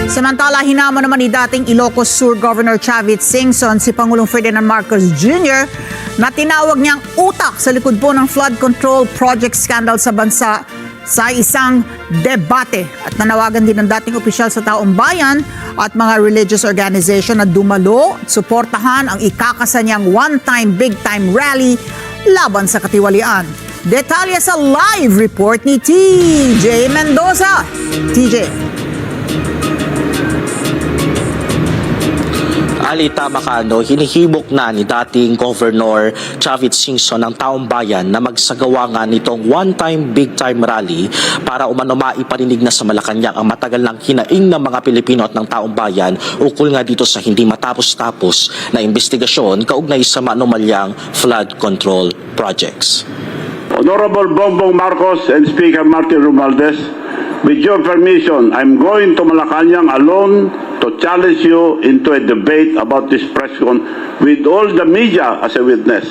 Samantala, hinamon naman ni dating Ilocos Sur Governor Chavit Singson si Pangulong Ferdinand Marcos Jr. na tinawag niyang utak sa likod po ng flood control project scandal sa bansa sa isang debate. At nanawagan din ng dating opisyal sa taong bayan at mga religious organization na dumalo at suportahan ang ikakasa niyang one-time, big-time rally laban sa katiwalian. Detalye sa live report ni TJ Mendoza. TJ. Ali, tama ka, hinihibok na ni dating Governor Chavit Singson ng taong bayan na magsagawa nga nitong one-time, big-time rally para umano maiparinig na sa Malacanang ang matagal ng hinaing ng mga Pilipino at ng taong bayan ukol nga dito sa hindi matapos-tapos na investigasyon kaugnay sa maanomalyang flood control projects. Honorable Bongbong Marcos and Speaker Martin Romualdez, with your permission, I'm going to Malacanang alone to challenge you into a debate about this press con with all the media as a witness.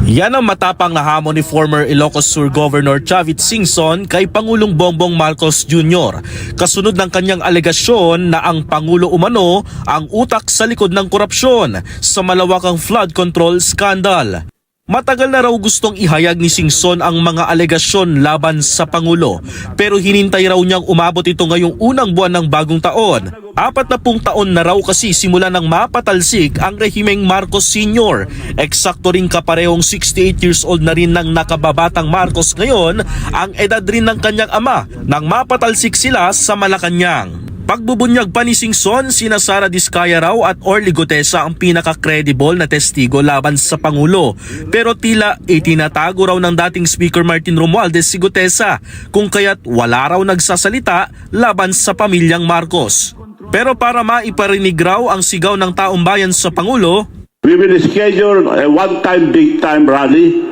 Yan ang matapang na hamon ni former Ilocos Sur Governor Chavit Singson kay Pangulong Bongbong Marcos Jr. kasunod ng kanyang alegasyon na ang Pangulo umano ang utak sa likod ng korupsyon sa malawakang flood control scandal. Matagal na raw gustong ihayag ni Singson ang mga alegasyon laban sa Pangulo pero hinintay raw niyang umabot ito ngayong unang buwan ng bagong taon. 40 taon na raw kasi simula nang mapatalsik ang rehimeng Marcos Sr. Eksakto rin kaparehong 68 years old na rin ng nakababatang Marcos ngayon ang edad rin ng kanyang ama nang mapatalsik sila sa Malacanang. Pagbubunyag pa ni Singson, sina Sara Diskaya raw at Orly Gutesa ang pinaka-credible na testigo laban sa Pangulo. Pero tila itinatago raw ng dating Speaker Martin Romualdez si Gutesa kung kaya't wala raw nagsasalita laban sa pamilyang Marcos. Pero para maiparinig raw ang sigaw ng taong bayan sa Pangulo, We will schedule a one-time, big-time rally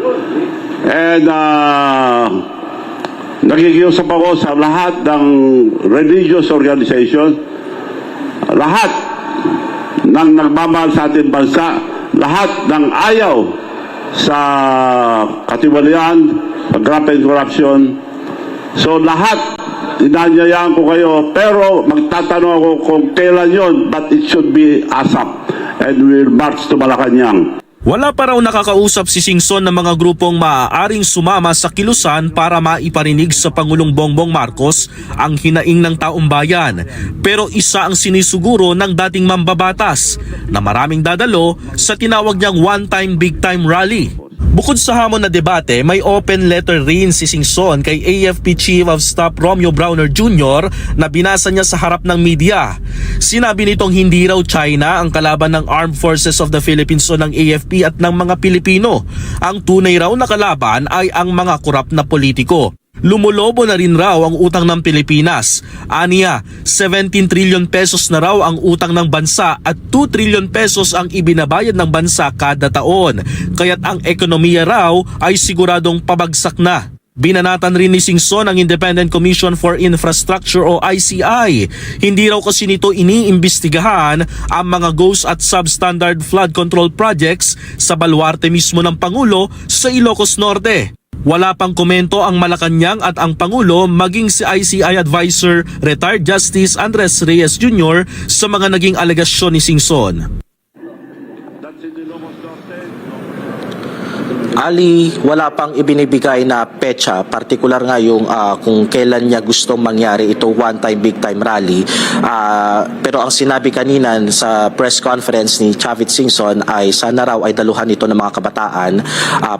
and nakikiusap ako sa lahat ng religious organization, lahat ng nagmamahal sa ating bansa, lahat ng ayaw sa katiwalian, pag-grabe and corruption. So lahat, inanyayaan ko kayo, pero magtatanong ako kung kailan yon, but it should be ASAP and we will march to Malacanang. wala pa raw nakakausap si Singson ng mga grupong maaaring sumama sa kilusan para maiparinig sa Pangulong Bongbong Marcos ang hinaing ng taong bayan. Pero isa ang sinisuguro ng dating mambabatas na maraming dadalo sa tinawag niyang one-time big-time rally. Bukod sa hamon na debate, may open letter rin si Singson kay AFP Chief of Staff Romeo Browner Jr. na binasa niya sa harap ng media. Sinabi nitong hindi raw China ang kalaban ng Armed Forces of the Philippines o ng AFP at ng mga Pilipino. Ang tunay raw na kalaban ay ang mga korap na politiko. Lumulobo na rin raw ang utang ng Pilipinas. Aniya, 17 trillion pesos na raw ang utang ng bansa at 2 trillion pesos ang ibinabayad ng bansa kada taon. Kaya't ang ekonomiya raw ay siguradong pabagsak na. Binanatan rin ni Singson ang Independent Commission for Infrastructure o ICI. Hindi raw kasi nito iniimbestigahan ang mga ghost at substandard flood control projects sa baluarte mismo ng Pangulo sa Ilocos Norte. Wala pang komento ang Malacanang at ang Pangulo maging si ICI Advisor Retired Justice Andres Reyes Jr. sa mga naging alegasyon ni Singson. Ali, wala pang ibinibigay na petsa, partikular nga yung kung kailan niya gustong mangyari ito one-time, big-time rally. Pero ang sinabi kanina sa press conference ni Chavit Singson ay sana raw ay daluhan ito ng mga kabataan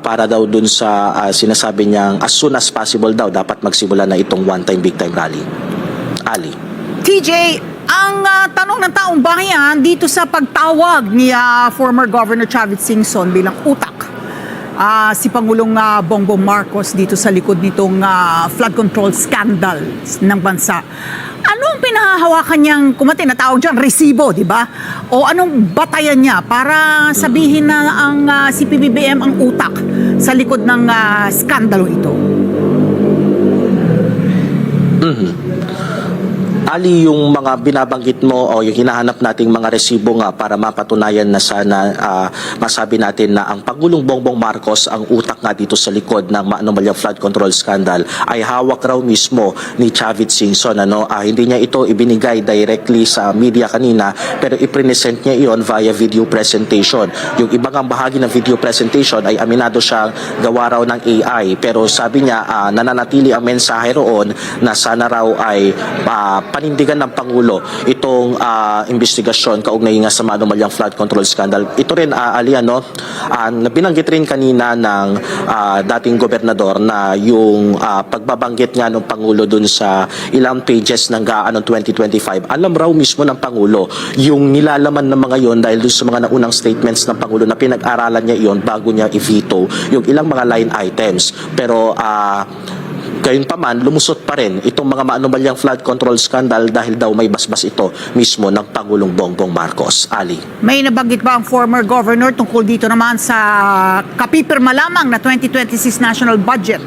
para daw dun sa sinasabi niyang as soon as possible daw dapat magsimula na itong one-time, big-time rally. Ali. TJ, ang tanong ng taong bayan dito sa pagtawag ni former Governor Chavit Singson bilang utak si Pangulong Bongbong Marcos dito sa likod nitong flood control scandal ng bansa. Ano ang pinahahawakan niyang, kumati na tawag dyan, resibo, di ba? O anong batayan niya para sabihin na ang si PBBM ang utak sa likod ng skandalo ito? Ali, yung mga binabanggit mo o yung hinahanap nating mga resibo nga para mapatunayan na sana masabi natin na ang Pangulong Bongbong Marcos ang utak nga dito sa likod ng maanomalyang flood control scandal ay hawak raw mismo ni Chavit Singson. Hindi niya ito ibinigay directly sa media kanina, pero i-present niya iyon via video presentation. Yung ibang ang bahagi ng video presentation ay aminado siyang gawa raw ng AI, pero sabi niya nananatili ang mensahe roon na sana raw ay panindigan ng Pangulo itong investigasyon kaugnay nga sa maanomalyang flood control scandal. Ito rin, Ali, binanggit rin kanina ng dating gobernador na yung pagbabanggit nga ng Pangulo dun sa ilang pages ng GAA noong 2025, alam raw mismo ng Pangulo yung nilalaman ng mga yon dahil dun sa mga naunang statements ng Pangulo na pinag-aralan niya iyon bago niya i-veto yung ilang mga line items. Pero gayunpaman, lumusot pa rin itong mga maanomalyang flood control scandal dahil daw may basbas ito mismo ng Pangulong Bongbong Marcos. Ali. May nabanggit ba ang former governor tungkol dito naman sa kapipirma lamang na 2026 national budget?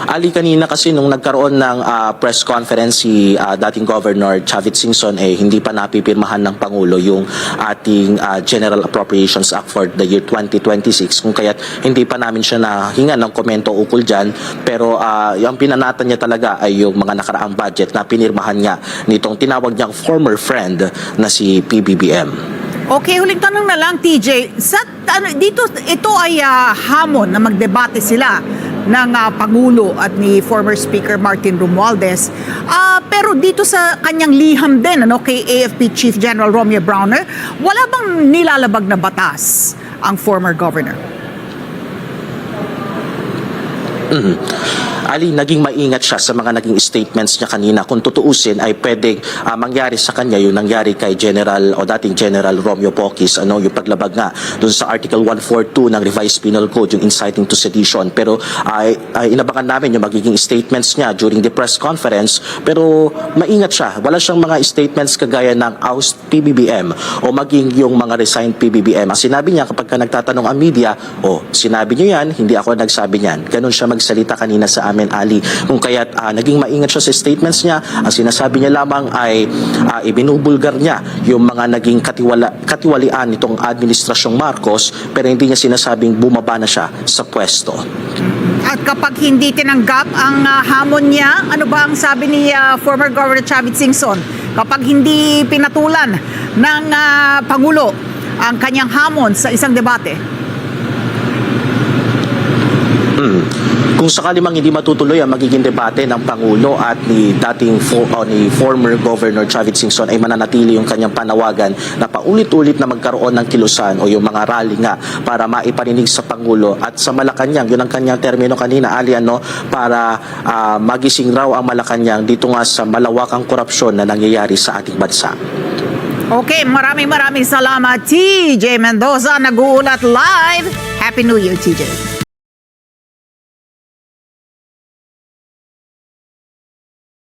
Ali, kanina kasi nung nagkaroon ng press conference si dating Governor Chavit Singson, hindi pa napipirmahan ng Pangulo yung ating General Appropriations Act for the year 2026, kung kaya't hindi pa namin siya nahinga ng komento ukol dyan. Pero yung pinanatan niya talaga ay yung mga nakaraang budget na pinirmahan niya nitong tinawag niyang former friend na si PBBM. Okay, huling tanong na lang, TJ. Dito, ito ay hamon na magdebate sila ng Pangulo at ni former Speaker Martin Romualdez. Pero dito sa kanyang liham din kay AFP Chief General Romeo Browner, wala bang nilalabag na batas ang former governor? Ali, naging maingat siya sa mga naging statements niya kanina. Kung tutuusin ay pwedeng mangyari sa kanya yung nangyari kay General o dating General Romeo Pocis, yung paglabag nga dun sa Article 142 ng Revised Penal Code, yung inciting to sedition. Pero inabangan namin yung magiging statements niya during the press conference, pero maingat siya. Wala siyang mga statements kagaya ng oust PBBM o maging yung mga resigned PBBM. Ang sinabi niya kapag nagtatanong ang media, sinabi niyo yan, hindi ako nagsabi niyan. Ganun siya magsalita kanina sa amin, Ali. Kung kaya't naging maingat siya sa statements niya, ang sinasabi niya lamang ay ibinubulgar niya yung mga naging katiwalian nitong administrasyong Marcos, pero hindi niya sinasabing bumaba na siya sa pwesto. At kapag hindi tinanggap ang hamon niya, ano ba ang sabi ni former Governor Chavit Singson? Kapag hindi pinatulan ng Pangulo ang kanyang hamon sa isang debate? Kung sakali mang hindi matutuloy ang magiging debate ng Pangulo at ni former Governor Chavit Singson, ay mananatili yung kanyang panawagan na paulit-ulit na magkaroon ng kilusan o yung mga rally nga para maiparinig sa Pangulo at sa Malacanang. Yun ang kanyang termino kanina, Ali, para magising raw ang Malacanang dito nga sa malawakang korupsyon na nangyayari sa ating bansa. Okay, maraming salamat, TJ Mendoza, nag-uulat live. Happy New Year, TJ.